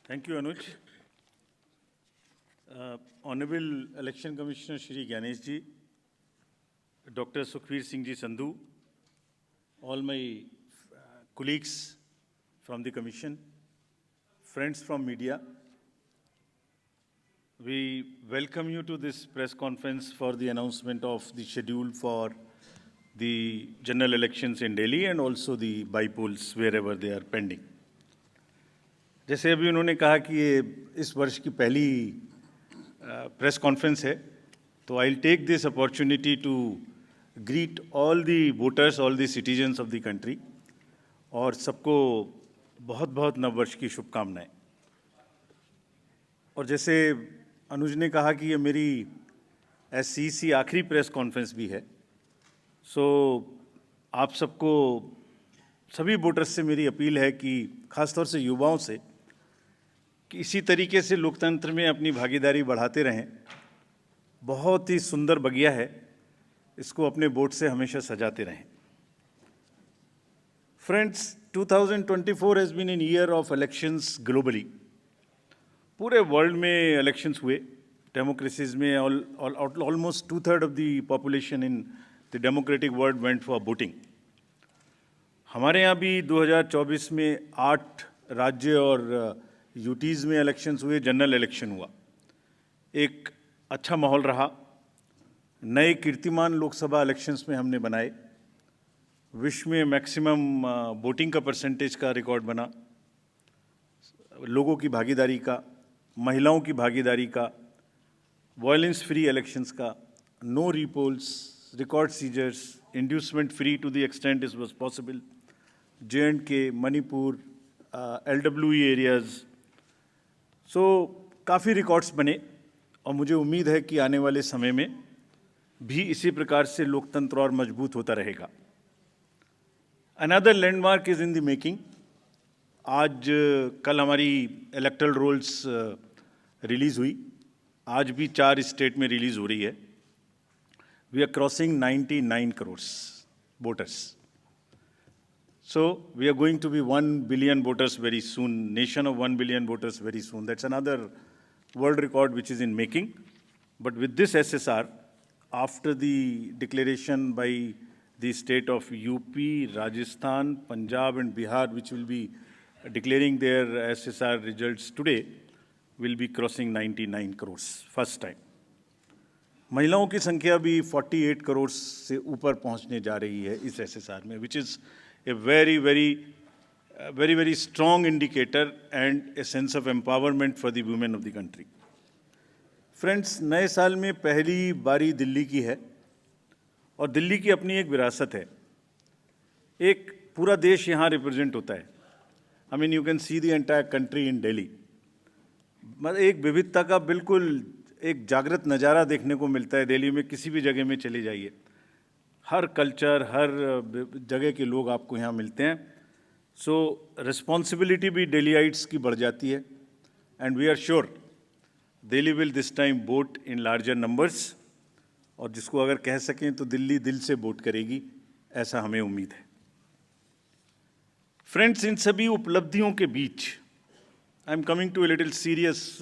Thank you, Anuj. Honorable Election Commissioner Shri Gyanesh ji, Dr. Sukhveer Singh ji Sandhu, all my colleagues from the Commission, friends from media, we welcome you to this press conference for the announcement of the schedule for the general elections in Delhi and also the by-polls wherever they are pending. जैसे अभी उन्होंने कहा कि ये इस वर्ष की पहली प्रेस कॉन्फ्रेंस है, तो I will take this opportunity to greet all the voters, all the citizens of the country और सबको बहुत बहुत नववर्ष की शुभकामनाएं। और जैसे अनुज ने कहा कि ये मेरी SCEC आखिरी प्रेस कॉन्फ्रेंस भी है, सो आप सबको, सभी वोटर्स से मेरी अपील है कि ख़ासतौर से युवाओं से कि इसी तरीके से लोकतंत्र में अपनी भागीदारी बढ़ाते रहें। बहुत ही सुंदर बगिया है, इसको अपने वोट से हमेशा सजाते रहें। Friends, 2024 has been an year of elections globally. पूरे वर्ल्ड में इलेक्शंस हुए, डेमोक्रेसीज में almost 2/3 of the population in the democratic world went for voting. हमारे यहाँ भी 2024 में 8 राज्य और यूटीज़ में इलेक्शंस हुए, जनरल इलेक्शन हुआ। एक अच्छा माहौल रहा, नए कीर्तिमान लोकसभा इलेक्शंस में हमने बनाए, विश्व में मैक्सिमम वोटिंग का परसेंटेज का रिकॉर्ड बना, लोगों की भागीदारी का, महिलाओं की भागीदारी का, वायलेंस फ्री इलेक्शंस का, no repolls, record seizures, inducement free to the extent it was possible, J&K, Manipur, LWE areas. So काफ़ी रिकॉर्ड्स बने और मुझे उम्मीद है कि आने वाले समय में भी इसी प्रकार से लोकतंत्र और मजबूत होता रहेगा। Another landmark is in the making. आज कल हमारी इलेक्टरल रोल्स रिलीज़ हुई, आज भी 4 स्टेट में रिलीज़ हो रही है। We are crossing 99 crore voters. So we are going to be 1 billion voters very soon, nation of 1 billion voters very soon. That's another world record which is in making. But with this SSR, after the declaration by the state of UP, Rajasthan, Punjab and Bihar, which will be declaring their SSR results today, will be crossing 99 crores, first time. महिलाओं की संख्या भी 48 करोड़ से ऊपर पहुंचने जा रही है इस SSR में, which is a very strong indicator and a sense of empowerment for the women of the country. Friends, नए साल में पहली बारी दिल्ली की है और दिल्ली की अपनी एक विरासत है। एक पूरा देश यहाँ रिप्रेजेंट होता है। I mean, you can see the entire country in Delhi. मतलब एक विविधता का बिल्कुल एक जागृत नज़ारा देखने को मिलता है दिल्ली में। किसी भी जगह में चले जाइए, हर कल्चर, हर जगह के लोग आपको यहाँ मिलते हैं। सो रिस्पॉन्सिबिलिटी भी दिल्लीइट्स की बढ़ जाती है and we are sure Delhi will this time vote in larger numbers, और जिसको अगर कह सकें तो दिल्ली दिल से वोट करेगी, ऐसा हमें उम्मीद है। फ्रेंड्स, इन सभी उपलब्धियों के बीच I am coming to a little serious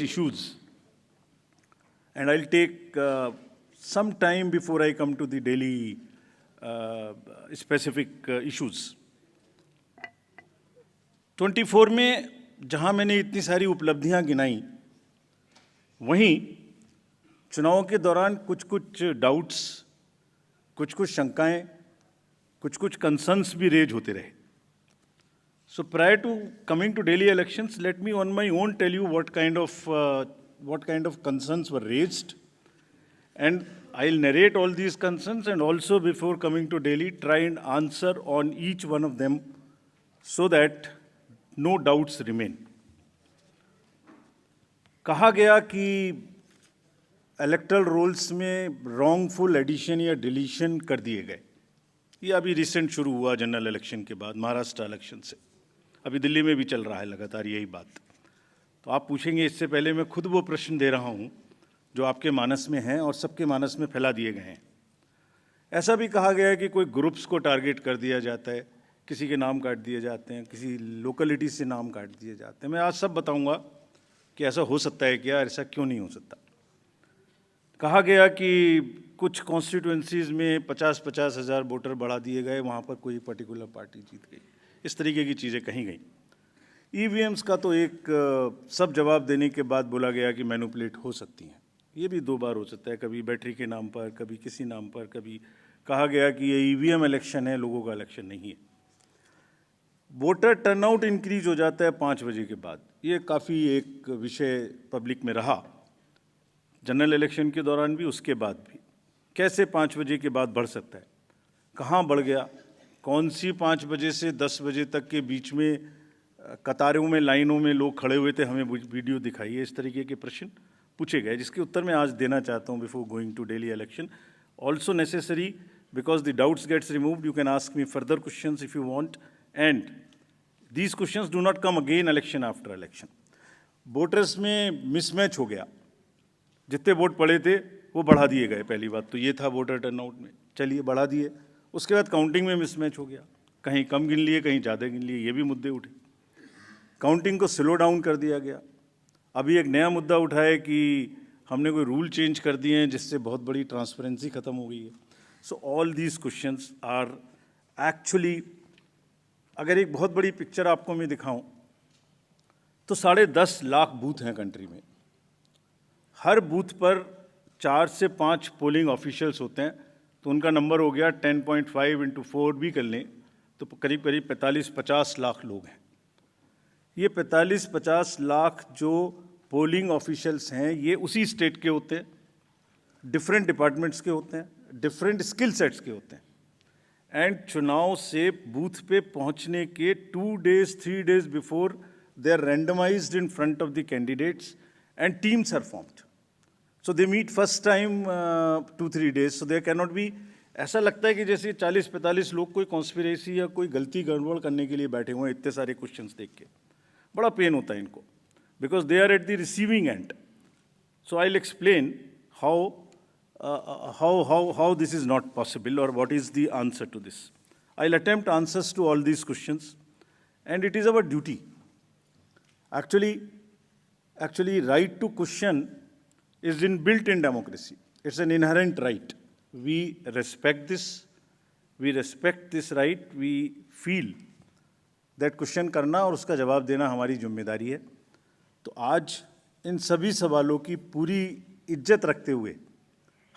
issues and I will take some time before I come to the Delhi specific issues. 24 में जहां मैंने इतनी सारी उपलब्धियां गिनाई, वहीं चुनाव के दौरान कुछ डाउट्स, कुछ शंकाएं, कुछ कंसर्न्स भी रेज होते रहे। So prior to coming to Delhi elections, let me on my own tell you what kind of concerns were raised. And I'll narrate all these concerns and also before coming to Delhi, try and answer on each one of them so that no doubts remain. कहा गया कि electoral roles में wrongful addition या deletion कर दिए गए। ये अभी रिसेंट शुरू हुआ जनरल इलेक्शन के बाद, महाराष्ट्र इलेक्शन से। अभी दिल्ली में भी चल रहा है लगातार यही बात। तो आप पूछेंगे, इससे पहले मैं खुद वो प्रश्न दे रहा हूँ जो आपके मानस में हैं और सबके मानस में फैला दिए गए हैं। ऐसा भी कहा गया है कि कोई ग्रुप्स को टारगेट कर दिया जाता है, किसी के नाम काट दिए जाते हैं, किसी लोकेलिटी से नाम काट दिए जाते हैं। मैं आज सब बताऊंगा कि ऐसा हो सकता है क्या, ऐसा क्यों नहीं हो सकता। कहा गया कि कुछ कॉन्स्टिट्यूएंसीज़ में 50-50 हज़ार वोटर बढ़ा दिए गए, वहाँ पर कोई पर्टिकुलर पार्टी जीत गई, इस तरीके की चीज़ें कही गई। ईवीएम्स का तो एक सब जवाब देने के बाद बोला गया कि मैनिपुलेट हो सकती हैं। ये भी 2 बार हो सकता है, कभी बैटरी के नाम पर, कभी किसी नाम पर, कभी कहा गया कि ये ईवीएम इलेक्शन है, लोगों का इलेक्शन नहीं है। वोटर टर्नआउट इंक्रीज हो जाता है 5 बजे के बाद। ये काफ़ी एक विषय पब्लिक में रहा, जनरल इलेक्शन के दौरान भी, उसके बाद भी। कैसे 5 बजे के बाद बढ़ सकता है, कहाँ बढ़ गया, कौन सी 5 बजे से 10 बजे तक के बीच में कतारों में, लाइनों में लोग खड़े हुए थे, हमें वीडियो दिखाइए। इस तरीके के प्रश्न पूछे गए, जिसके उत्तर मैं आज देना चाहता हूँ before going to Delhi election. Also necessary, because the doubts gets removed, you can ask me further questions if you want, and these questions do not come again election after election. Voters में mismatch हो गया, जितने vote पड़े थे वो बढ़ा दिए गए। पहली बात तो ये था वोटर टर्नआउट में, चलिए बढ़ा दिए। उसके बाद काउंटिंग में मिसमैच हो गया, कहीं कम गिन लिए, कहीं ज़्यादा गिन लिए, ये भी मुद्दे उठे। काउंटिंग को स्लो डाउन कर दिया गया। अभी एक नया मुद्दा उठा है कि हमने कोई रूल चेंज कर दिए हैं, जिससे बहुत बड़ी ट्रांसपेरेंसी खत्म हो गई है। So all these questions are actually, अगर एक बहुत बड़ी पिक्चर आपको मैं दिखाऊं तो 10.5 लाख बूथ हैं कंट्री में। हर बूथ पर 4 से 5 पोलिंग ऑफिशियल्स होते हैं, तो उनका नंबर हो गया 10.5 × 4 भी कर लें तो करीब करीब 45-50 लाख लोग हैं। ये 45-50 लाख जो पोलिंग ऑफिशियल्स हैं, ये उसी स्टेट के होते हैं, डिफरेंट डिपार्टमेंट्स के होते हैं, डिफरेंट स्किल सेट्स के होते हैं। एंड चुनाव से बूथ पे पहुंचने के 2 days 3 days before they are randomised in front of the candidates and teams are formed. So they meet first time 2-3 days, so there can not be, ऐसा लगता है कि जैसे 40-45 लोग कोई कॉन्स्पिरेसी या कोई गलती गड़बड़ करने के लिए बैठे हुए हैं, इतने सारे क्वेश्चंस देख के। बड़ा पेन होता है इनको, because they are at the receiving end. So I will explain how this is not possible or what is the answer to this. I'll attempt answers to all these questions, and it is our duty. Actually, right to question is inbuilt in democracy. It's an inherent right. We respect this. We respect this right. We feel that question करना और उसका जवाब देना हमारी जिम्मेदारी है। तो आज इन सभी सवालों की पूरी इज्जत रखते हुए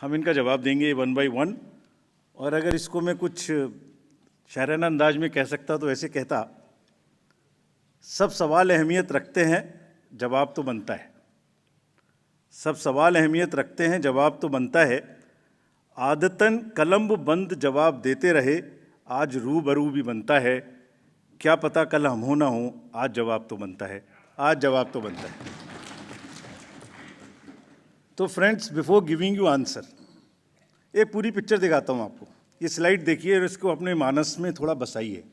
हम इनका जवाब देंगे 1 by 1। और अगर इसको मैं कुछ शायराना अंदाज में कह सकता तो ऐसे कहता, सब सवाल अहमियत रखते हैं, जवाब तो बनता है। सब सवाल अहमियत रखते हैं, जवाब तो बनता है। आदतन कलम बंद जवाब देते रहे, आज रूबरू भी बनता है। क्या पता कल हम हो ना हो, आज जवाब तो बनता है, आज जवाब तो बनता है। तो friends, before giving you answer, एक पूरी पिक्चर दिखाता हूँ आपको। ये स्लाइड देखिए और इसको अपने मानस में थोड़ा बसाइए।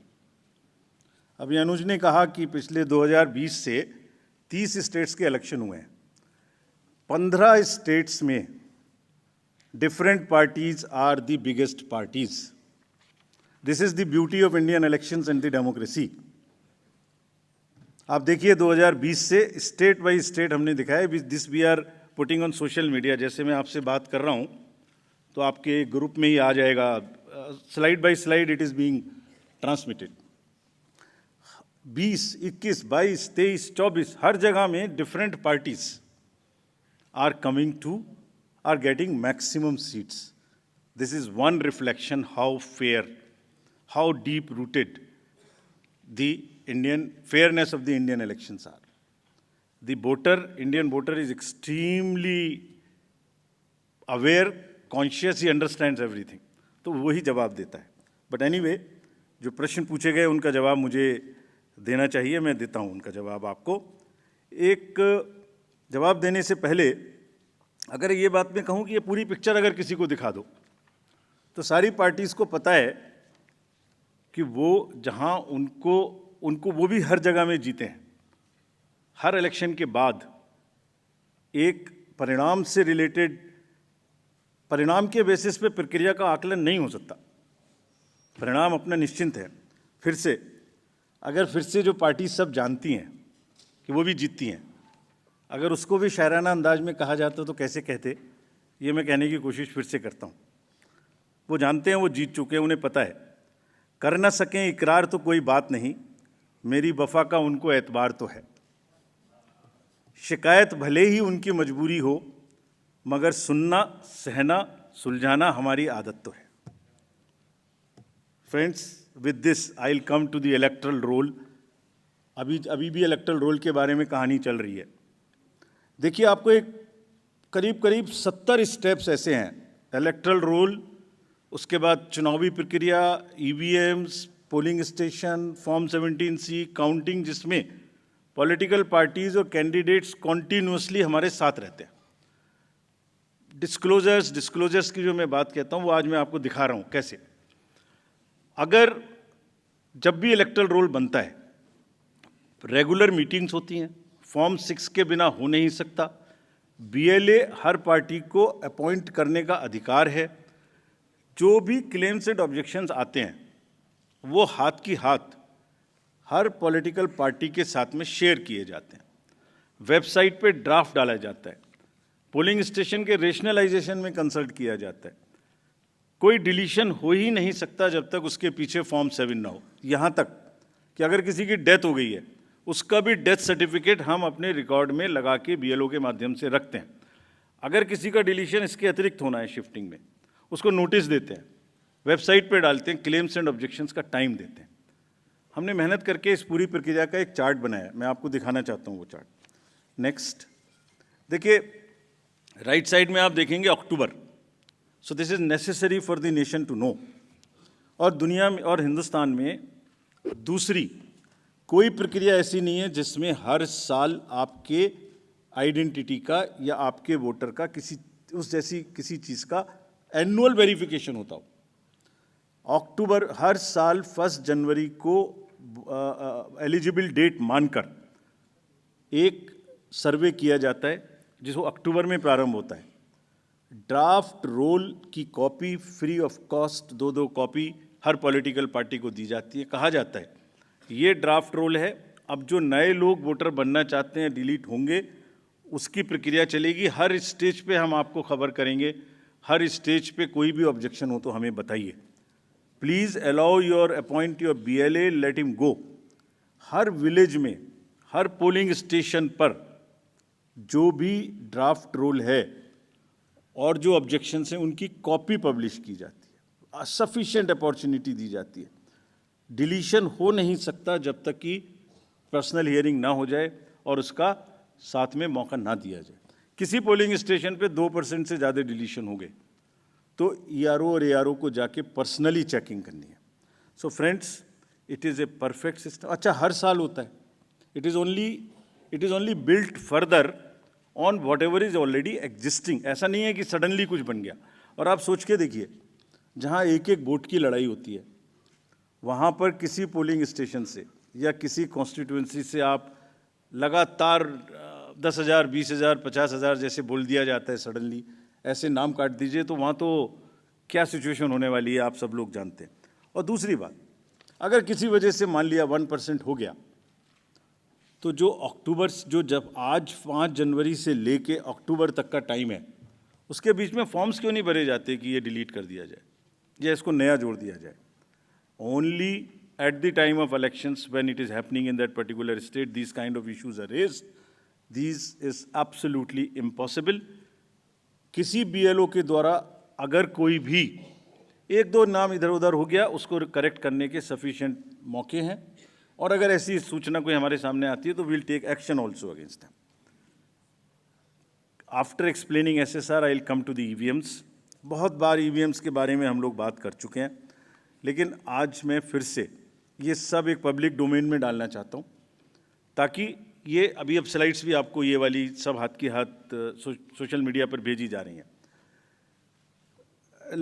अभी अनुज ने कहा कि पिछले 2020 से 30 स्टेट्स के इलेक्शन हुए हैं। 15 स्टेट्स में different parties are the biggest parties. This is the beauty of Indian elections and the democracy. आप देखिए 2020 से स्टेट बाय स्टेट हमने दिखाया। This we are putting on social media. जैसे मैं आपसे बात कर रहा हूँ तो आपके ग्रुप में ही आ जाएगा, slide by slide it is being transmitted. 20, 21, 22, 23, 24 हर जगह में different parties are coming to, are getting maximum seats. This is one reflection how fair, how deep rooted the Indian fairness of the Indian elections are. The voter, Indian voter is extremely aware, conscious, he understands everything. तो वही जवाब देता है। But anyway, जो प्रश्न पूछे गए उनका जवाब मुझे देना चाहिए, मैं देता हूँ उनका जवाब आपको। एक जवाब देने से पहले अगर ये बात मैं कहूँ कि ये पूरी पिक्चर अगर किसी को दिखा दो तो सारी पार्टीज़ को पता है कि वो जहाँ उनको वो भी हर जगह में जीते हैं। हर इलेक्शन के बाद एक परिणाम से रिलेटेड, परिणाम के बेसिस पे प्रक्रिया का आकलन नहीं हो सकता। परिणाम अपना निश्चिंत है, फिर से, अगर फिर से जो पार्टी सब जानती हैं कि वो भी जीतती हैं, अगर उसको भी शायराना अंदाज में कहा जाता तो कैसे कहते, ये मैं कहने की कोशिश फिर से करता हूँ। वो जानते हैं वो जीत चुके हैं, उन्हें पता है, कर ना सकें इकरार तो कोई बात नहीं, मेरी वफा का उनको एतबार तो है। शिकायत भले ही उनकी मजबूरी हो, मगर सुनना, सहना, सुलझाना हमारी आदत तो है। Friends, with this I will come to the electoral roll. अभी भी इलेक्टरल रोल के बारे में कहानी चल रही है। देखिए, आपको एक करीब 70 स्टेप्स ऐसे हैं, इलेक्टरल रोल, उसके बाद चुनावी प्रक्रिया, EVMs, polling station, form 17C, counting, जिसमें पॉलिटिकल पार्टीज और कैंडिडेट्स कॉन्टीन्यूसली हमारे साथ रहते हैं। डिस्क्लोजर्स की जो मैं बात कहता हूँ वो आज मैं आपको दिखा रहा हूँ कैसे। अगर जब भी इलेक्टरल रोल बनता है, रेगुलर मीटिंग्स होती हैं, फॉर्म 6 के बिना हो नहीं सकता। बीएलए हर पार्टी को अपॉइंट करने का अधिकार है। जो भी क्लेम्स एंड ऑब्जेक्शंस आते हैं वो हाथ की हाथ हर पॉलिटिकल पार्टी के साथ में शेयर किए जाते हैं। वेबसाइट पे ड्राफ्ट डाला जाता है। पोलिंग स्टेशन के रेशनलाइजेशन में कंसल्ट किया जाता है। कोई डिलीशन हो ही नहीं सकता जब तक उसके पीछे फॉर्म 7 ना हो। यहाँ तक कि अगर किसी की डेथ हो गई है, उसका भी डेथ सर्टिफिकेट हम अपने रिकॉर्ड में लगा के बीएलओ के माध्यम से रखते हैं। अगर किसी का डिलीशन इसके अतिरिक्त होना है शिफ्टिंग में, उसको नोटिस देते हैं, वेबसाइट पे डालते हैं, क्लेम्स एंड ऑब्जेक्शंस का टाइम देते हैं। हमने मेहनत करके इस पूरी प्रक्रिया का एक चार्ट बनाया है, मैं आपको दिखाना चाहता हूँ वो चार्ट। नेक्स्ट देखिए, राइट साइड में आप देखेंगे अक्टूबर। So this is necessary for the nation to know. और दुनिया में और हिंदुस्तान में दूसरी कोई प्रक्रिया ऐसी नहीं है जिसमें हर साल आपके आइडेंटिटी का या आपके वोटर का किसी चीज़ का एनुअल वेरिफिकेशन होता हो। अक्टूबर हर साल 1 जनवरी को एलिजिबल डेट मानकर एक सर्वे किया जाता है जिसको अक्टूबर में प्रारंभ होता है। ड्राफ्ट रोल की copy free of cost 2 copy her political party को दी जाती है। कहा जाता है ये ड्राफ्ट रोल है, अब जो नए लोग वोटर बनना चाहते हैं डिलीट होंगे, उसकी प्रक्रिया चलेगी। हर स्टेज पे हम आपको खबर करेंगे, हर स्टेज पे कोई भी ऑब्जेक्शन हो तो हमें बताइए। Please allow your appoint your BLA, let him go. हर विलेज में, हर पोलिंग स्टेशन पर जो भी ड्राफ्ट रोल है और जो ऑब्जेक्शंस हैं उनकी कॉपी पब्लिश की जाती है। सफिशिएंट अपॉर्चुनिटी दी जाती है। डिलीशन हो नहीं सकता जब तक कि पर्सनल हियरिंग ना हो जाए और उसका साथ में मौका ना दिया जाए। किसी पोलिंग स्टेशन पे 2% से ज़्यादा डिलीशन हो गए तो ईआरओ और एआरओ को जाके पर्सनली चेकिंग करनी है। So friends, it is a perfect system. अच्छा, हर साल होता है। It is only built further on what ever is already existing. ऐसा नहीं है कि सडनली कुछ बन गया। और आप सोच के देखिए, जहाँ एक वोट की लड़ाई होती है, वहाँ पर किसी पोलिंग स्टेशन से या किसी कॉन्स्टिट्यूएंसी से आप लगातार 10,000, 20,000, 50,000 जैसे बोल दिया जाता है, सडनली ऐसे नाम काट दीजिए, तो वहाँ तो क्या सिचुएशन होने वाली है आप सब लोग जानते हैं। और दूसरी बात, अगर किसी वजह से मान लिया 1% हो गया, तो जब आज 5 जनवरी से लेके अक्टूबर तक का टाइम है, उसके बीच में फॉर्म्स क्यों नहीं भरे जाते कि ये डिलीट कर दिया जाए या इसको नया जोड़ दिया जाए। Only at the time of elections, when it is happening in that particular state, these kind of issues are raised. These is absolutely impossible. किसी BLO के द्वारा अगर कोई भी 1-2 नाम इधर उधर हो गया, उसको करेक्ट करने के सफिशिएंट मौके हैं। और अगर ऐसी सूचना कोई हमारे सामने आती है तो we'll take action also against them. After explaining SSR, I'll come to the EVMs. बहुत बार EVMs के बारे में हम लोग बात कर चुके हैं, लेकिन आज मैं फिर से ये सब एक पब्लिक डोमेन में डालना चाहता हूँ, ताकि ये अभी अब स्लाइड्स भी आपको ये वाली सब हाथ की हाथ सोशल मीडिया पर भेजी जा रही हैं।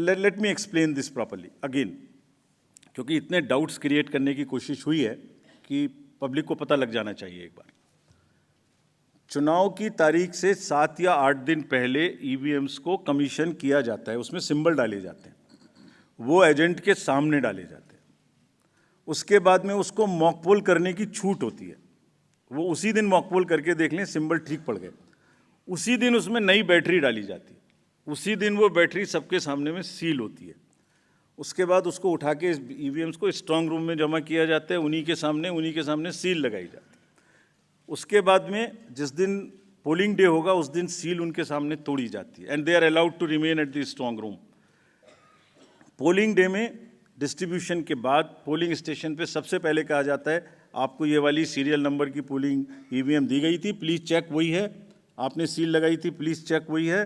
Let me explain this properly again, क्योंकि इतने डाउट्स क्रिएट करने की कोशिश हुई है कि पब्लिक को पता लग जाना चाहिए एक बार। चुनाव की तारीख से 7 या 8 दिन पहले ईवीएम्स को कमीशन किया जाता है, उसमें सिंबल डाले जाते हैं, वो एजेंट के सामने डाले जाते हैं। उसके बाद में उसको मॉक पोल करने की छूट होती है। वो उसी दिन मॉक पोल करके देख लें, सिंबल ठीक पड़ गए, उसी दिन उसमें नई बैटरी डाली जाती है, उसी दिन वो बैटरी सबके सामने में सील होती है। उसके बाद उसको उठा के ईवीएम्स को स्ट्रांग रूम में जमा किया जाता है, उन्हीं के सामने सील लगाई जाती है। उसके बाद में जिस दिन पोलिंग डे होगा उस दिन सील उनके सामने तोड़ी जाती है, and they are allowed to remain at the strong room. Polling day में डिस्ट्रीब्यूशन के बाद पोलिंग स्टेशन पे सबसे पहले कहा जाता है, आपको ये वाली सीरियल नंबर की पोलिंग ईवीएम दी गई थी, प्लीज़ चेक वही है, आपने सील लगाई थी, प्लीज़ चेक वही है,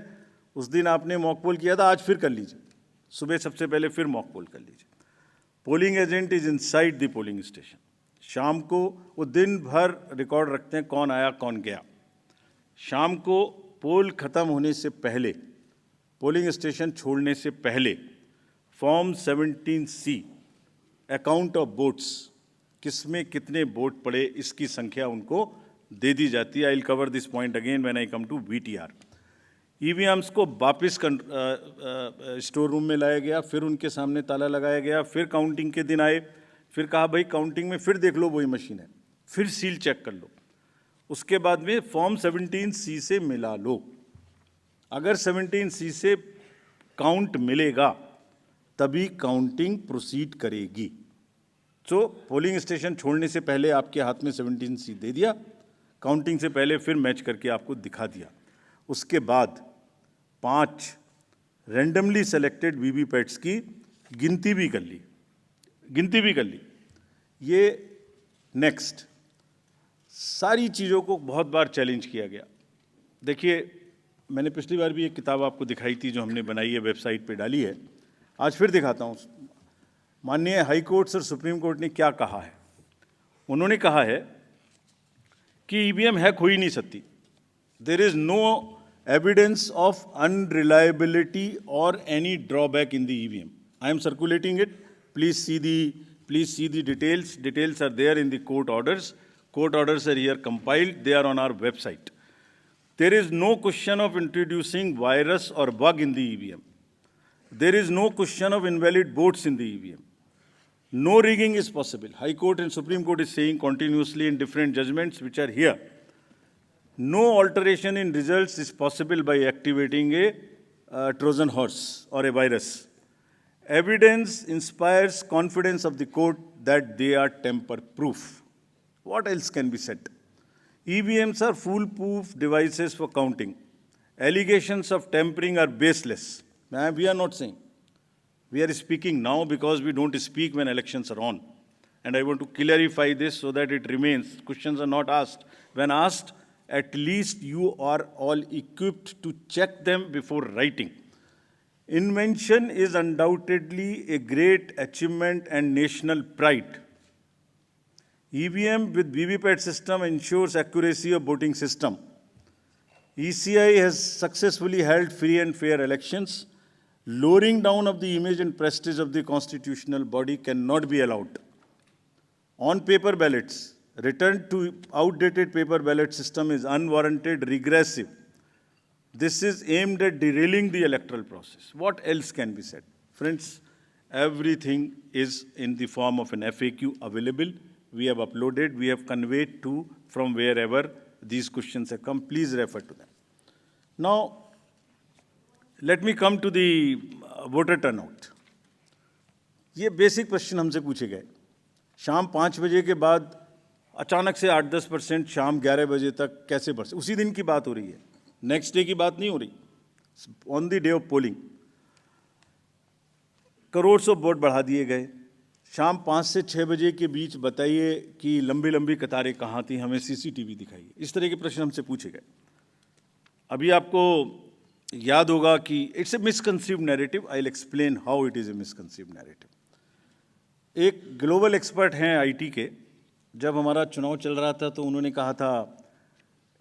उस दिन आपने मॉक पोल किया था, आज फिर कर लीजिए, सुबह सबसे पहले फिर मॉक पोल कर लीजिए। Polling agent is inside the polling station. शाम को वो दिन भर रिकॉर्ड रखते हैं कौन आया कौन गया। शाम को पोल खत्म होने से पहले, पोलिंग स्टेशन छोड़ने से पहले form 17C account of votes, किसमें कितने वोट पड़े इसकी संख्या उनको दे दी जाती है। I will cover this point again when I come to VTR। EVMs को वापस स्टोर रूम में लाया गया, फिर उनके सामने ताला लगाया गया, फिर काउंटिंग के दिन आए, फिर कहा भाई काउंटिंग में फिर देख लो वही मशीन है, फिर सील चेक कर लो। उसके बाद में फॉर्म 17C से मिला लो। अगर 17C से काउंट मिलेगा तभी काउंटिंग प्रोसीड करेगी। तो पोलिंग स्टेशन छोड़ने से पहले आपके हाथ में 17C दे दिया, काउंटिंग से पहले फिर मैच करके आपको दिखा दिया। उसके बाद 5 रैंडमली सेलेक्टेड वीवीपैट्स की गिनती भी कर ली। ये नेक्स्ट सारी चीज़ों को बहुत बार चैलेंज किया गया। देखिए, मैंने पिछली बार भी एक किताब आपको दिखाई थी जो हमने बनाई है, वेबसाइट पे डाली है, आज फिर दिखाता हूँ। माननीय हाई कोर्ट्स और सुप्रीम कोर्ट ने क्या कहा है। उन्होंने कहा है कि ईवीएम हैक हो ही नहीं सकती। There is no evidence of unreliability और any drawback in the EVM. I am circulating it, please see the details are there in the court orders. Court orders are here compiled, they are on our website. There is no question of introducing virus or bug in the EVM. There is no question of invalid votes in the EVM. No rigging is possible. High Court and Supreme Court is saying continuously in different judgments which are here. No alteration in results is possible by activating a Trojan horse or a virus. Evidence inspires confidence of the court that they are tamper-proof. What else can be said? EVMs are foolproof devices for counting. Allegations of tampering are baseless. We are not saying. We are speaking now because we don't speak when elections are on. And I want to clarify this so that it remains. Questions are not asked. When asked, at least you are all equipped to check them before writing. Invention is undoubtedly a great achievement and national pride. EVM with VVPAT system ensures accuracy of voting system. ECI has successfully held free and fair elections. Lowering down of the image and prestige of the constitutional body cannot be allowed. On paper ballots, return to outdated paper ballot system is unwarranted, regressive. This is aimed at derailing the electoral process. What else can be said? Friends, everything is in the form of an FAQ available. We have uploaded, we have conveyed to from wherever these questions have come. Please refer to them. Now, let me come to the voter turnout. ये basic question हमसे पूछे गए। शाम 5 बजे के बाद अचानक से 8-10%, शाम 11 बजे तक कैसे बढ़ सकते? उसी दिन की बात हो रही है, नेक्स्ट डे की बात नहीं हो रही। On the day of polling crore of vote बढ़ा दिए गए। शाम 5 से 6 बजे के बीच बताइए कि लंबी लंबी कतारें कहाँ थी, हमें CCTV दिखाइए। इस तरह के प्रश्न हमसे पूछे गए। अभी आपको याद होगा कि it's a misconceived narrative. I will explain how it is a misconceived narrative. एक ग्लोबल एक्सपर्ट हैं IT के, जब हमारा चुनाव चल रहा था तो उन्होंने कहा था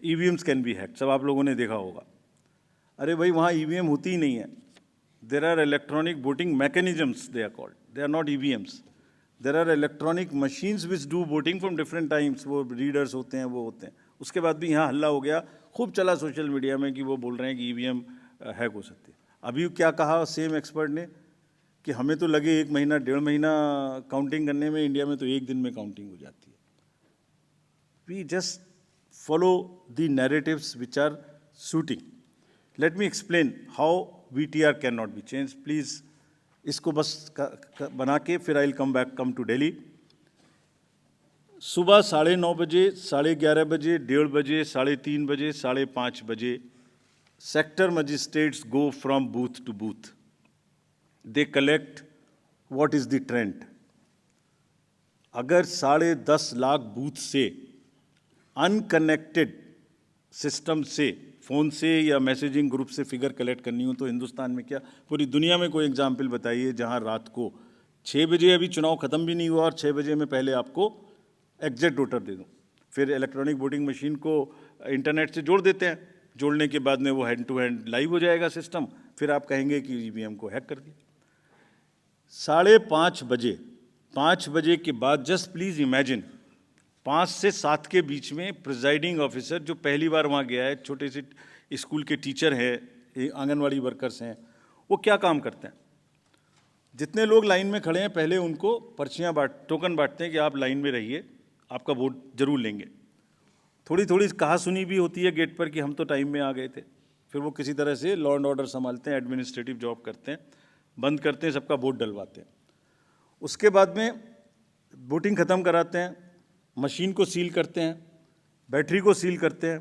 EVMs कैन बी हैक्ड। सब आप लोगों ने देखा होगा। अरे भाई, वहाँ EVM होती ही नहीं है। There are electronic voting mechanisms, they are called, they are not EVMs. There are electronic machines which do voting from different times. वो रीडर्स होते हैं, वो होते हैं। उसके बाद भी यहाँ हल्ला हो गया, खूब चला सोशल मीडिया में कि वो बोल रहे हैं कि EVM हैक हो सकती है। अभी क्या कहा सेम एक्सपर्ट ने कि हमें तो लगे 1 महीना 1.5 महीना काउंटिंग करने में, इंडिया में तो 1 दिन में काउंटिंग हो जाती है. We just follow the narratives which are suiting. Let me explain how VTR cannot be changed. Please, इसको बस बना के फिर I'll come to Delhi. सुबह 9:30 बजे, 11:30 बजे, 1:30 बजे, 3:30 बजे, 5:30 बजे sector magistrates go from booth to booth. They collect what is the trend. अगर 10.5 लाख बूथ से अनकनेक्टेड सिस्टम से, फ़ोन से या मैसेजिंग ग्रुप से फिगर कलेक्ट करनी हो तो हिंदुस्तान में क्या, पूरी दुनिया में कोई एग्जाम्पल बताइए जहां रात को 6 बजे, अभी चुनाव ख़त्म भी नहीं हुआ और 6 बजे में पहले आपको एग्जैक्ट वोटर दे दूं. फिर इलेक्ट्रॉनिक वोटिंग मशीन को इंटरनेट से जोड़ देते हैं, जोड़ने के बाद में वो हैंड टू हैंड लाइव हो जाएगा सिस्टम, फिर आप कहेंगे कि ईवीएम को हैक कर दिया. 5:30 बजे, 5 बजे के बाद, जस्ट प्लीज़ इमेजिन, 5 से 7 के बीच में प्रिजाइडिंग ऑफिसर जो पहली बार वहाँ गया है, छोटे से स्कूल के टीचर हैं, आंगनवाड़ी वर्कर्स हैं, वो क्या काम करते हैं? जितने लोग लाइन में खड़े हैं पहले उनको पर्चियाँ टोकन बांटते हैं कि आप लाइन में रहिए, आपका वोट जरूर लेंगे. थोड़ी थोड़ी कहा सुनी भी होती है गेट पर कि हम तो टाइम में आ गए थे. फिर वो किसी तरह से लॉ एंड ऑर्डर संभालते हैं, एडमिनिस्ट्रेटिव जॉब करते हैं, बंद करते हैं, सबका वोट डलवाते हैं. उसके बाद में वोटिंग ख़त्म कराते हैं, मशीन को सील करते हैं, बैटरी को सील करते हैं,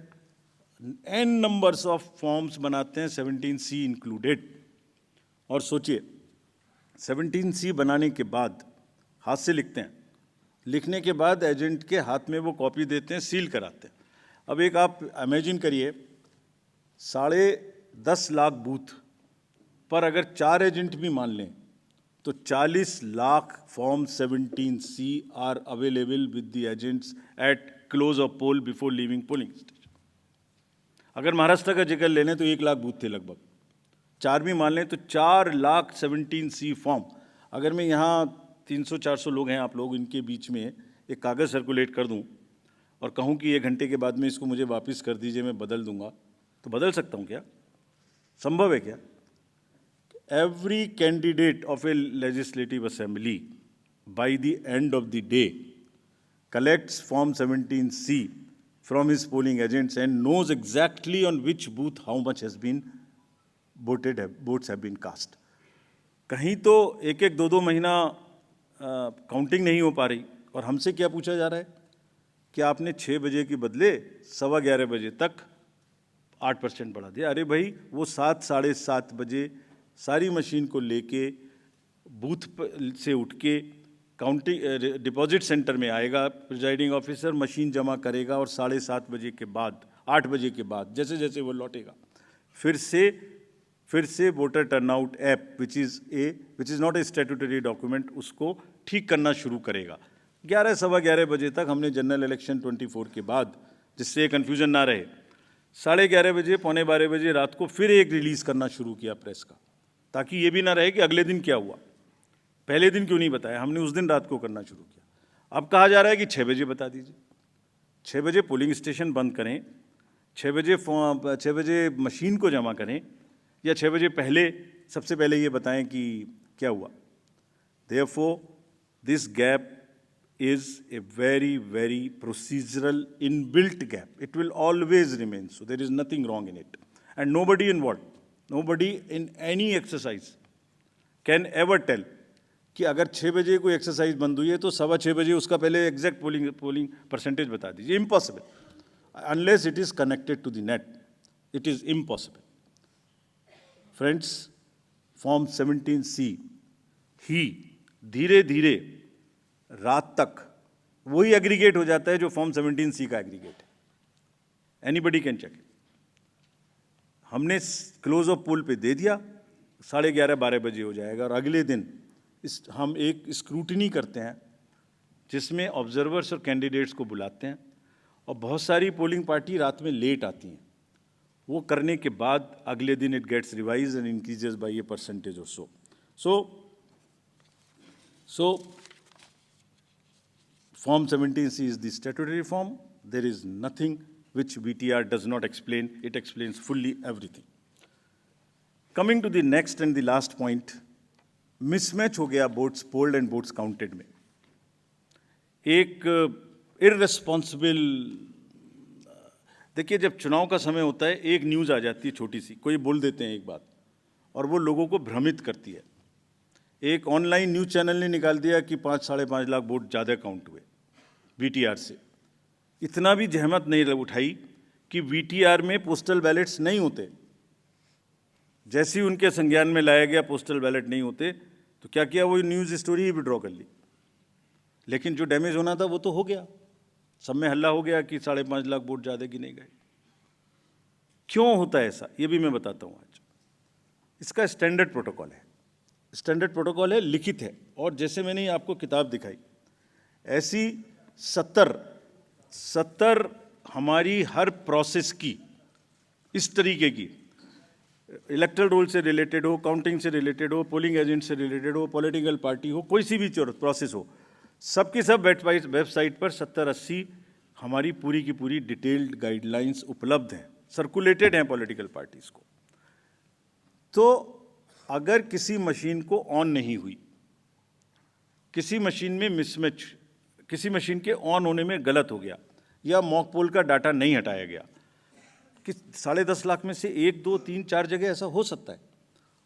n नंबर्स ऑफ फॉर्म्स बनाते हैं, 17C इंक्लूडेड. और सोचिए, 17C बनाने के बाद हाथ से लिखते हैं, लिखने के बाद एजेंट के हाथ में वो कॉपी देते हैं, सील कराते हैं. अब एक आप इमेजिन करिए, 10.5 लाख बूथ पर अगर 4 एजेंट भी मान लें तो 40 lakh form 17C are available with the agents at close of poll before leaving polling station. अगर महाराष्ट्र का जिक्र ले लें तो 1 लाख बूथ थे लगभग, 4 भी मान लें तो 4 लाख 17C फॉर्म. अगर मैं यहाँ 300-400 लोग हैं आप लोग, इनके बीच में एक कागज़ सर्कुलेट कर दूं और कहूं कि 1 घंटे के बाद में इसको मुझे वापस कर दीजिए, मैं बदल दूंगा, तो बदल सकता हूं क्या? संभव है क्या? Every candidate of a legislative assembly by the end of the day collects form 17C from his polling agents and knows exactly on which booth how much has been voted, votes have been cast. कहीं तो 1-1, 2-2 महीना counting नहीं हो पा रही और हमसे क्या पूछा जा रहा है कि आपने 6 बजे के बदले 11:15 बजे तक 8% बढ़ा दिया. अरे भाई, वो 7, 7:30 बजे सारी मशीन को लेके बूथ से उठ के काउंटिंग डिपॉजिट सेंटर में आएगा, प्रिजाइडिंग ऑफिसर मशीन जमा करेगा और 7:30 बजे के बाद, 8 बजे के बाद जैसे जैसे वो लौटेगा फिर से voter turnout app which is not a statutory document, उसको ठीक करना शुरू करेगा. 11, 11:15 बजे तक हमने जनरल इलेक्शन 24 के बाद, जिससे कन्फ्यूजन ना रहे, 11:30 बजे, 11:45 बजे रात को फिर एक रिलीज़ करना शुरू किया प्रेस का, ताकि ये भी ना रहे कि अगले दिन क्या हुआ, पहले दिन क्यों नहीं बताया. हमने उस दिन रात को करना शुरू किया. अब कहा जा रहा है कि 6 बजे बता दीजिए. 6 बजे पोलिंग स्टेशन बंद करें, 6 बजे मशीन को जमा करें, या 6 बजे पहले, सबसे पहले ये बताएं कि क्या हुआ. Therefore, this gap is a very, very procedural inbuilt gap. It will always remain so. There is nothing wrong in it. And nobody involved, nobody in any exercise can ever tell कि अगर 6 बजे कोई exercise बंद हुई है तो 6:15 बजे उसका पहले एग्जैक्ट पोलिंग परसेंटेज बता दीजिए. Impossible. Unless it is connected to the net, it is impossible. Friends, form 17C ही धीरे धीरे रात तक वही एग्रीगेट हो जाता है जो फॉर्म 17C का एग्रीगेट है. Anybody can check it. हमने क्लोज ऑफ पोल पे दे दिया, 11:30, 12 बजे हो जाएगा और अगले दिन हम एक स्क्रूटनी करते हैं जिसमें ऑब्जर्वर्स और कैंडिडेट्स को बुलाते हैं और बहुत सारी पोलिंग पार्टी रात में लेट आती हैं. वो करने के बाद अगले दिन it gets revise and increases by a percentage और so Form 17C is the statutory form. There is nothing which VTR does not explain. It explains fully everything. Coming to the next and the last point, mismatch हो गया votes polled and votes counted में। एक irresponsible, देखिए जब चुनाव का समय होता है एक न्यूज़ आ जाती है छोटी सी, कोई बोल देते हैं एक बात और वो लोगों को भ्रमित करती है। एक ऑनलाइन न्यूज़ चैनल ने निकाल दिया कि 5-5.5 लाख वोट ज़्यादा काउंट हुए वीटीआर से। इतना भी जहमत नहीं उठाई कि वीटीआर में पोस्टल बैलेट्स नहीं होते। जैसे ही उनके संज्ञान में लाया गया पोस्टल बैलेट नहीं होते, तो क्या किया, वो न्यूज़ स्टोरी ही विड्रॉ कर ली। लेकिन जो डैमेज होना था वो तो हो गया, सब में हल्ला हो गया कि 5.5 लाख वोट ज़्यादा गिने गए। क्यों होता है ऐसा, ये भी मैं बताता हूँ आज। इसका स्टैंडर्ड प्रोटोकॉल है, स्टैंडर्ड प्रोटोकॉल है, लिखित है। और जैसे मैंने आपको किताब दिखाई, ऐसी 70 हमारी हर प्रोसेस की इस तरीके की, इलेक्टोरल रोल से रिलेटेड हो, काउंटिंग से रिलेटेड हो, पोलिंग एजेंट से रिलेटेड हो, पॉलिटिकल पार्टी हो, कोई सी भी प्रोसेस हो, सबकी सब वेबसाइट पर 70-80 हमारी पूरी की पूरी डिटेल्ड गाइडलाइंस उपलब्ध हैं, सर्कुलेटेड हैं पॉलिटिकल पार्टीज को। तो अगर किसी मशीन को ऑन नहीं हुई, किसी मशीन में मिसमैच, किसी मशीन के ऑन होने में गलत हो गया, या मॉक पोल का डाटा नहीं हटाया गया, कि 10.5 लाख में से 1, 2, 3, 4 जगह ऐसा हो सकता है,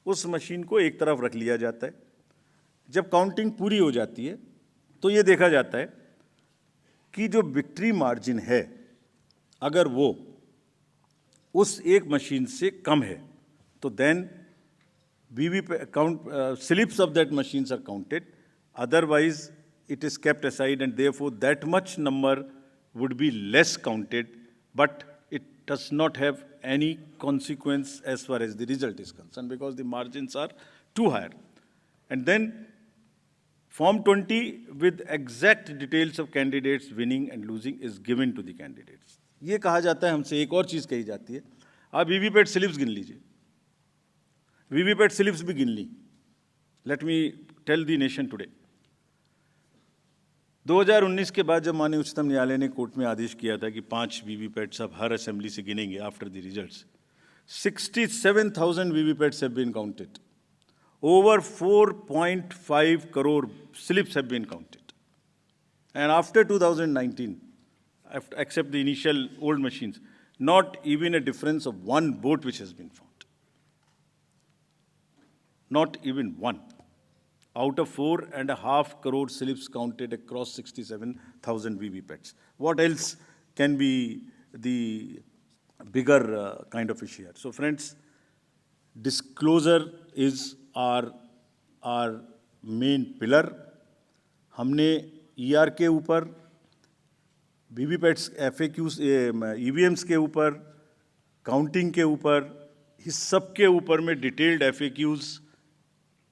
उस मशीन को एक तरफ रख लिया जाता है। जब काउंटिंग पूरी हो जाती है तो ये देखा जाता है कि जो विक्ट्री मार्जिन है, अगर वो उस एक मशीन से कम है, तो then slips of that machines are counted. Otherwise, it is kept aside, and therefore that much number would be less counted, but it does not have any consequence as far as the result is concerned, because the margins are too high. And then Form 20 with exact details of candidates winning and losing is given to the candidates. ये कहा जाता है हमसे, एक और चीज़ कही जाती है, आप वीवीपैट स्लिप्स गिन लीजिए, वीवीपैट स्लिप्स भी गिन ली। Let me tell the nation today, 2019 के बाद जब माननीय उच्चतम न्यायालय ने कोर्ट में आदेश किया था कि 5 वीवीपैट्स अब हर असेंबली से गिनेंगे after the results, 67,000 VVPATs have been counted, over 4.5 crore slips have been counted. And after 2019, except the initial old machines, not even a difference of one vote which has been found. Not even one. Out of 4.5 crore slips counted across 67,000 VVPATs. What else can be the bigger kind of issue here? So friends, disclosure is our main pillar. हमने ER के ऊपर, वीवीपैट्स, FAQs, EVMs के ऊपर, counting के ऊपर, इस सब के ऊपर में डिटेल्ड FAQs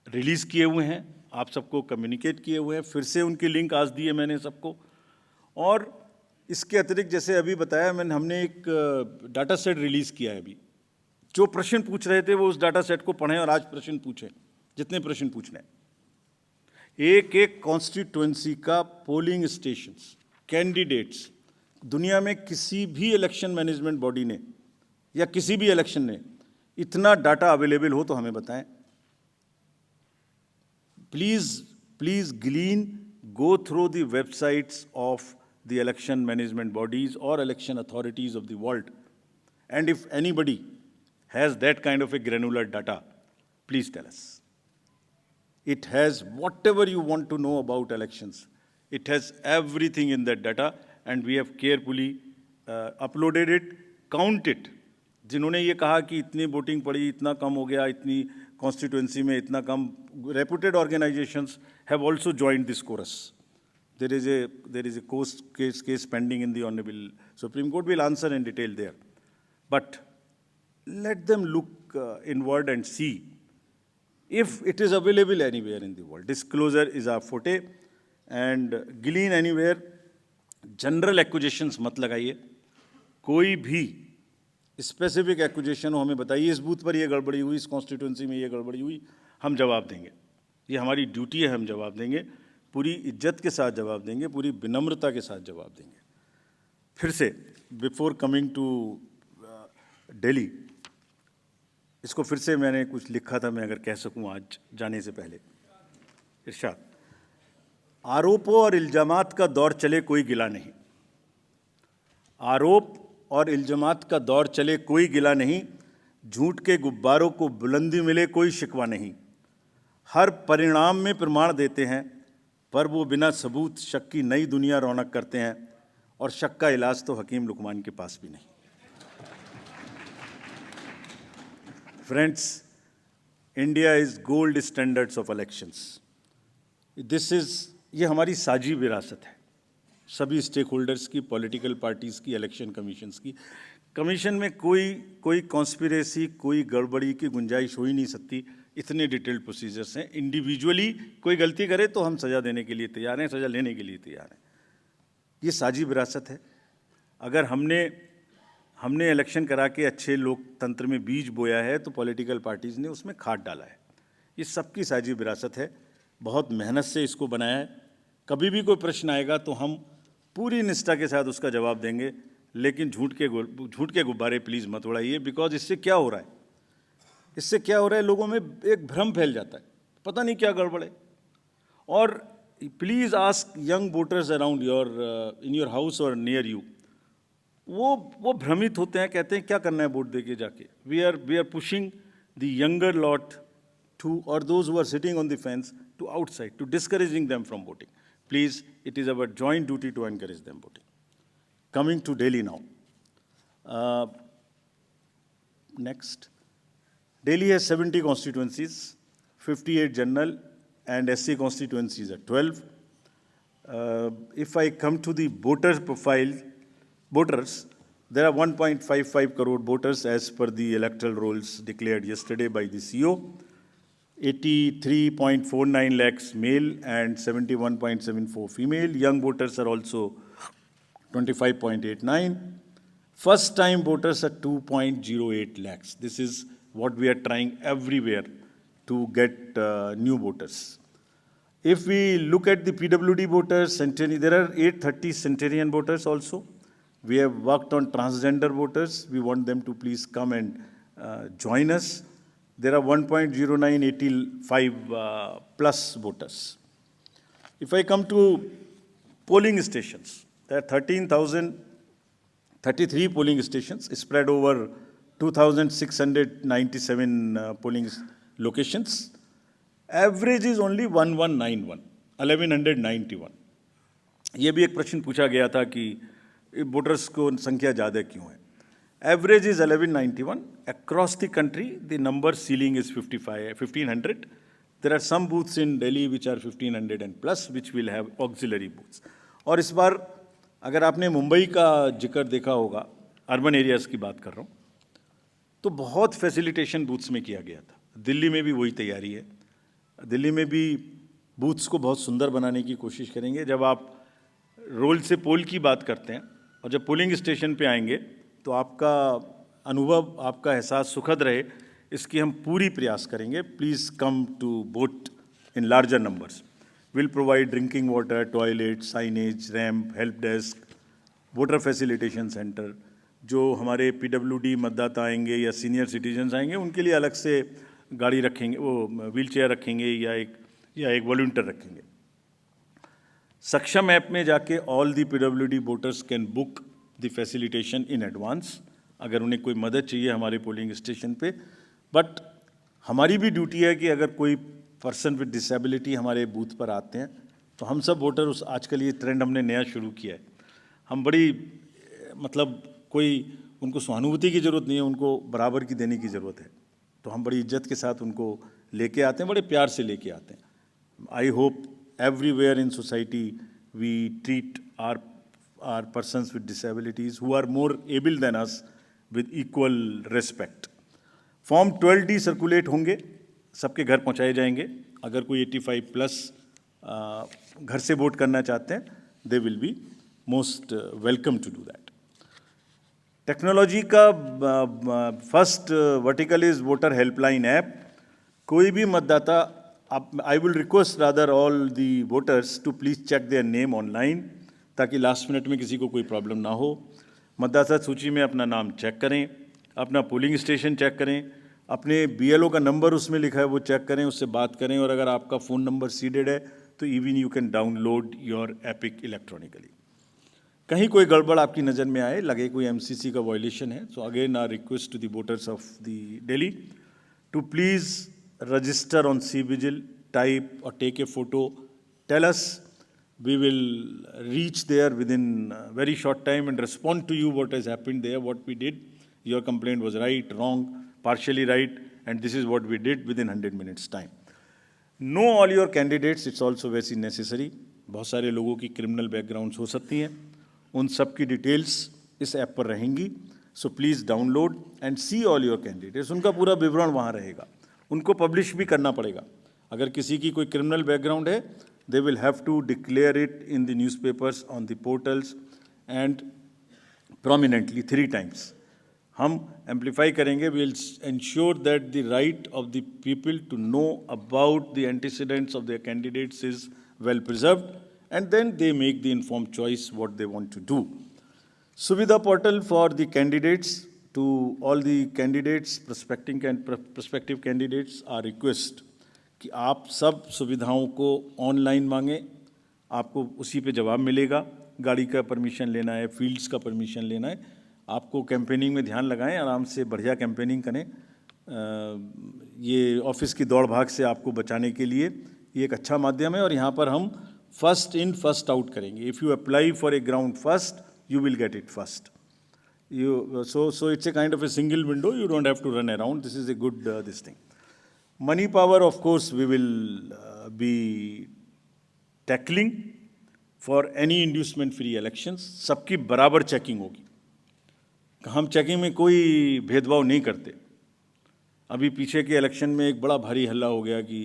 रिलीज़ किए हुए हैं, आप सबको कम्युनिकेट किए हुए हैं। फिर से उनकी लिंक आज दी है मैंने सबको। और इसके अतिरिक्त जैसे अभी बताया मैंने, हमने एक डाटा सेट रिलीज़ किया है अभी। जो प्रश्न पूछ रहे थे वो उस डाटा सेट को पढ़ें और आज प्रश्न पूछें, जितने प्रश्न पूछने हैं। एक एक कॉन्स्टिट्यूएंसी का पोलिंग स्टेशंस, कैंडिडेट्स, दुनिया में किसी भी इलेक्शन मैनेजमेंट बॉडी ने या किसी भी इलेक्शन ने इतना डाटा अवेलेबल हो तो हमें बताएं। Please glean, go through the websites of the election management bodies or election authorities of the world, and if anybody has that kind of a granular data, please tell us. It has whatever you want to know about elections. It has everything in that data, and we have carefully uploaded it, count it. जिन्होंने ये कहा कि इतनी voting पड़ी, इतना कम हो गया, इतनी कॉन्स्टिट्यूएंसी में इतना कम, reputed organizations have also joined this chorus. There is a case pending in the Honorable Supreme Court. Will answer in detail there. But let them look inward and see if it is available anywhere in the world. Disclosure is our forte, and glean anywhere. General accusations मत लगाइए, कोई भी specific accusation हो हमें बताइए, इस booth पर ये गड़बड़ी हुई, इस कॉन्स्टिट्यूएंसी में ये गड़बड़ी हुई, हम जवाब देंगे। ये हमारी ड्यूटी है, हम जवाब देंगे, पूरी इज्जत के साथ जवाब देंगे, पूरी विनम्रता के साथ जवाब देंगे। फिर से बिफोर कमिंग टू दिल्ली, इसको फिर से मैंने कुछ लिखा था, मैं अगर कह सकूं आज जाने से पहले। इरशाद, आरोपों और इल्जामात का दौर चले कोई गिला नहीं। आरोप और इल्जामात का दौर चले कोई गिला नहीं, झूठ के गुब्बारों को बुलंदी मिले कोई शिकवा नहीं। हर परिणाम में प्रमाण देते हैं, पर वो बिना सबूत शक की नई दुनिया रौनक करते हैं, और शक का इलाज तो हकीम लुकमान के पास भी नहीं। Friends, India is gold standards of elections. ये हमारी साझी विरासत है, सभी स्टेक होल्डर्स की, पॉलिटिकल पार्टीज़ की, इलेक्शन कमीशंस की। कमीशन में कोई कॉन्स्पिरेसी, कोई गड़बड़ी की गुंजाइश हो ही नहीं सकती। इतने डिटेल्ड प्रोसीजर्स हैं। इंडिविजुअली कोई गलती करे तो हम सज़ा देने के लिए तैयार हैं, सज़ा लेने के लिए तैयार हैं। ये साझी विरासत है। अगर हमने इलेक्शन करा के अच्छे लोकतंत्र में बीज बोया है तो पॉलिटिकल पार्टीज़ ने उसमें खाद डाला है। ये सबकी साझी विरासत है। बहुत मेहनत से इसको बनाया है। कभी भी कोई प्रश्न आएगा तो हम पूरी निष्ठा के साथ उसका जवाब देंगे, लेकिन झूठ के गुब्बारे प्लीज़ मत उड़ाइए। बिकॉज इससे क्या हो रहा है, लोगों में एक भ्रम फैल जाता है, पता नहीं क्या गड़बड़ है। और please ask young voters around in your house और नियर यू। वो भ्रमित होते हैं, कहते हैं क्या करना है वोट दे के जाके। We are pushing the younger lot to, और those who are sitting on the fence, to outside, to discouraging them from voting. Please, it is our joint duty to encourage them voting. Coming to Delhi now. Next. Delhi has 70 constituencies, 58 general and SC constituencies are 12. If I come to the voter profile, there are 1.55 crore voters as per the electoral rolls declared yesterday by the CO. 83.49 lakhs male and 71.74 female. Young voters are also 25.89. First time voters are 2.08 lakhs. This is what we are trying everywhere to get new voters. If we look at the PWD voters, there are 830 centenarian voters also. We have worked on transgender voters. We want them to please come and join us. There are 1.0985 plus voters. If I come to polling stations, there are 13,033 polling stations spread over 2,697 polling locations. Average is only 1191. ये भी एक प्रश्न पूछा गया था कि voters को संख्या ज़्यादा क्यों है। Average is 1191. Across the country, the number ceiling is 1500. There are some booths in Delhi which are 1500 and plus, which will have auxiliary booths. और इस बार अगर आपने मुंबई का जिक्र देखा होगा, अर्बन एरियाज़ की बात कर रहा हूँ, तो बहुत फैसिलिटेशन बूथ्स में किया गया था। दिल्ली में भी वही तैयारी है। दिल्ली में भी बूथ्स को बहुत सुंदर बनाने की कोशिश करेंगे। जब आप रोल से पोल की बात करते हैं और जब पोलिंग स्टेशन पे आएंगे तो आपका अनुभव, आपका एहसास सुखद रहे, इसकी हम पूरी प्रयास करेंगे। Please come to vote in larger numbers. Will provide drinking water, toilet, signage, ramp, help desk, voter facilitation centre. जो हमारे PWD मतदाता आएंगे या सीनियर सिटीजन्स आएंगे, उनके लिए अलग से गाड़ी रखेंगे, वो व्हीलचेयर रखेंगे या एक वॉलंटियर रखेंगे। सक्षम ऐप में जाके all the PWD voters can book the facilitation in advance, अगर उन्हें कोई मदद चाहिए हमारे पोलिंग स्टेशन पे। बट हमारी भी ड्यूटी है कि अगर कोई पर्सन विद डिसेबिलिटी हमारे बूथ पर आते हैं तो हम सब वोटर आजकल ये ट्रेंड हमने नया शुरू किया है, हम बड़ी कोई उनको सहानुभूति की ज़रूरत नहीं है, उनको बराबर की देने की ज़रूरत है। तो हम बड़ी इज्जत के साथ उनको लेके आते हैं, बड़े प्यार से लेके आते हैं। I hope everywhere in society we treat our persons with disabilities who are more able than us with equal respect. Form 12D circulate होंगे, सबके घर पहुंचाए जाएंगे। अगर कोई 85 प्लस घर से वोट करना चाहते हैं, they will be most welcome to do that. Technology का first vertical is voter helpline app. कोई भी मतदाता, I will request rather all the voters to please check their name online, ताकि लास्ट मिनट में किसी को कोई प्रॉब्लम ना हो। मतदाता सूची में अपना नाम चेक करें, अपना पोलिंग स्टेशन चेक करें, अपने BLO का नंबर उसमें लिखा है वो चेक करें, उससे बात करें, और अगर आपका फ़ोन नंबर सीडेड है तो even you can download your epic electronically. कहीं कोई गड़बड़ आपकी नज़र में आए, लगे कोई MCC का वायलेशन है, so again our request to the voters of the Delhi to please register on CVGIL, type or take a photo, tell us. We will reach there within a very short time and respond to you what has happened there, what we did. Your complaint was right, wrong, partially right, and this is what we did within 100 minutes time. Know all your candidates, it's also very necessary. बहुत सारे लोगों की criminal backgrounds हो सकती हैं, उन सब की डिटेल्स इस ऐप पर रहेंगी। So please download and see all your candidates, उनका पूरा विवरण वहाँ रहेगा, उनको पब्लिश भी करना पड़ेगा। अगर किसी की कोई क्रिमिनल बैकग्राउंड है, they will have to declare it in the newspapers, on the portals and prominently 3 times। हम एम्पलीफाई करेंगे, we will ensure that the right of the people to know about the antecedents of their candidates is well preserved, and then they make the informed choice what they want to do. Suvidha portal for the candidates, to all the candidates, prospective candidates are request कि आप सब सुविधाओं को online मांगें, आपको उसी पे जवाब मिलेगा। गाड़ी का परमिशन लेना है, फील्ड्स का परमिशन लेना है, आपको कैंपेनिंग में ध्यान लगाएं, आराम से बढ़िया कैंपेनिंग करें। ये ऑफिस की दौड़ भाग से आपको बचाने के लिए ये एक अच्छा माध्यम है, और यहाँ पर हम फर्स्ट इन फर्स्ट आउट करेंगे। If you apply for a ground first, you will get it first. So it's a kind of a single window, you don't have to run around. This is a good this thing. Money power, of course, we will be tackling for any inducement free elections. सबकी बराबर checking होगी, हम checking में कोई भेदभाव नहीं करते। अभी पीछे के इलेक्शन में एक बड़ा भारी हल्ला हो गया कि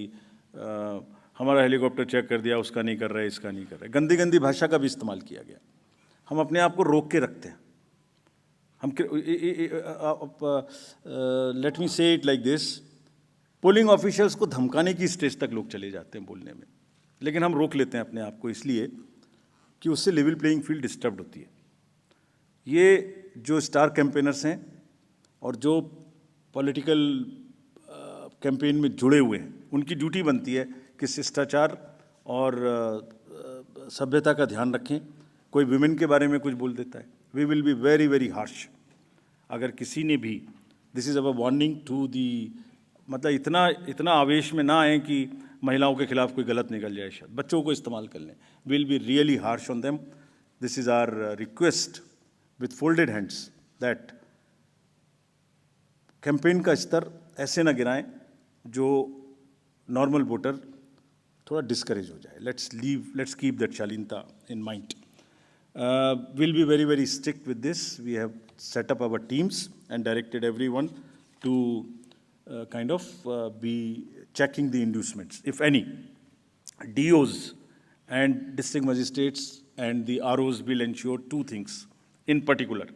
हमारा हेलीकॉप्टर चेक कर दिया, उसका नहीं कर रहा है, इसका नहीं कर रहा है, गंदी गंदी भाषा का भी इस्तेमाल किया गया। हम अपने आप को रोक के रखते हैं। हम लेट मी से it like this, polling officials को धमकाने की स्टेज तक लोग चले जाते हैं बोलने में, लेकिन हम रोक लेते हैं अपने आप को, इसलिए कि उससे लेवल प्लेइंग फील्ड डिस्टर्ब होती है। ये जो स्टार कैंपेनर्स हैं और जो पॉलिटिकल कैंपेन में जुड़े हुए हैं, उनकी ड्यूटी बनती है कि शिष्टाचार और सभ्यता का ध्यान रखें। कोई विमेन के बारे में कुछ बोल देता है, we will be very very harsh. अगर किसी ने भी, this is our warning to the, मतलब इतना आवेश में ना आए कि महिलाओं के खिलाफ कोई गलत निकल जाए, शायद बच्चों को इस्तेमाल कर लें। Will be really harsh on them. This is our request with folded hands that campaign का स्तर ऐसे ना गिराएं जो नॉर्मल वोटर थोड़ा डिस्करेज हो जाए। लेट्स कीप दैट शालीनता in mind. We'll be very, very strict with this. We have set up our teams and directed everyone to kind of be checking the inducements, if any. DOs and district magistrates and the ROs will ensure 2 things in particular,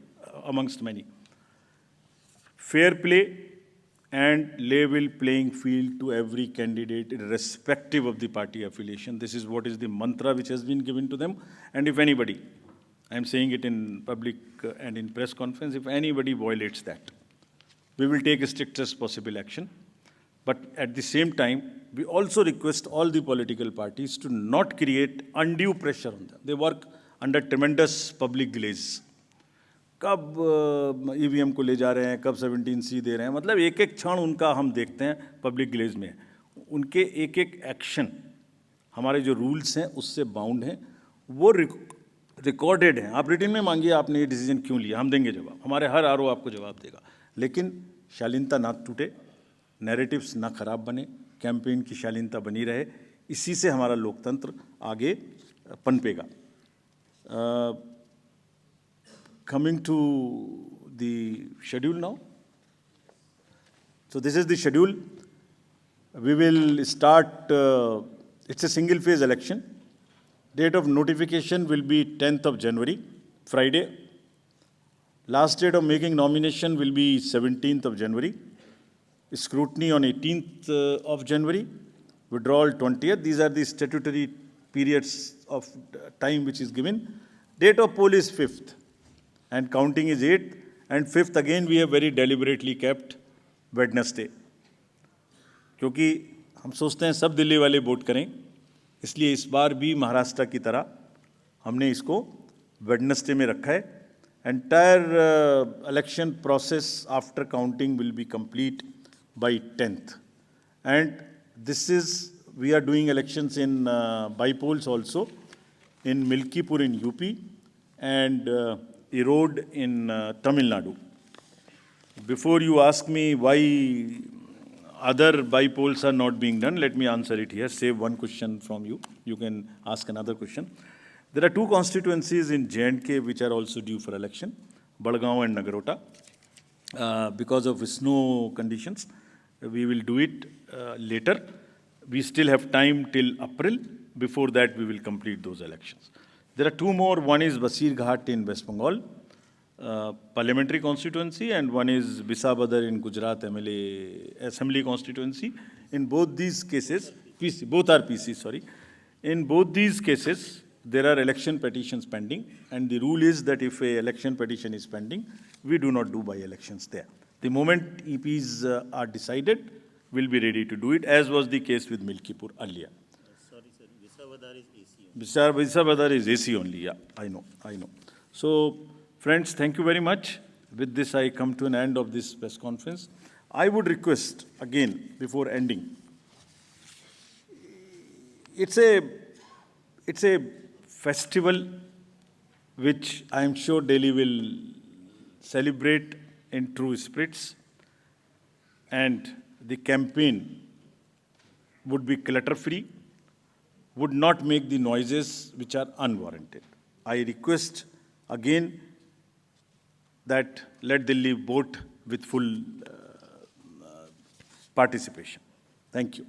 amongst many. Fair play and level playing field to every candidate, irrespective of the party affiliation. This is what is the mantra which has been given to them. And if anybody, I am saying it in public and in press conference, if anybody violates that, we will take strictest possible action. But at the same time, we also request all the political parties to not create undue pressure on them. They work under tremendous public glaze. कब EVM को ले जा रहे हैं, कब 17C दे रहे हैं, मतलब एक एक क्षण उनका हम देखते हैं पब्लिक ग्लेज में। उनके एक एक एक्शन हमारे जो रूल्स हैं उससे बाउंड हैं, वो रिकॉर्डेड हैं। आप रिटन में मांगिए आपने ये डिसीजन क्यों लिया, हम देंगे जवाब, हमारे हर आरओ आपको जवाब देगा। लेकिन शालीनता ना टूटे, नैरेटिव्स ना खराब बने, कैंपेन की शालीनता बनी रहे, इसी से हमारा लोकतंत्र आगे पनपेगा। Coming to the schedule now. So this is the schedule. We will start, it's a single phase election. Date of notification will be 10th of January, Friday. Last date of making nomination will be 17th of January. Scrutiny on 18th of January. Withdrawal 20th. These are the statutory periods of time which is given. Date of poll is 5th. And counting is 8th, and 5th again we have very deliberately kept Wednesday, क्योंकि हम सोचते हैं सब दिल्ली वाले vote करें, इसलिए इस बार भी महाराष्ट्र की तरह हमने इसको वेडनेसडे में रखा है. Entire election process after counting will be complete by 10th. And this is, we are doing elections in by-polls also, in Milkipur in UP and Erode in Tamil Nadu. Before you ask me why other by-polls are not being done, let me answer it here. Save one question from you. You can ask another question. There are two constituencies in J&K which are also due for election, Badgaon and Nagarota. Because of snow conditions, we will do it later. We still have time till April. Before that, we will complete those elections. There are two more. One is Basirghat in West Bengal, parliamentary constituency, and one is Bisabadar in Gujarat MLA Assembly constituency. In both these cases, PC, both are PC, sorry. In both these cases, there are election petitions pending, and the rule is that if a election petition is pending, we do not do by-elections there. The moment EPs are decided, we'll be ready to do it, as was the case with Milkipur earlier. Sorry, Visavadar is AC only. Visavadar is AC only, yeah, I know. So, friends, thank you very much. With this, I come to an end of this press conference. I would request, again, before ending, it's a festival which I am sure Delhi will celebrate in true spirits, and the campaign would be clutter-free, would not make the noises which are unwarranted. I request again that let Delhi vote with full participation. Thank you.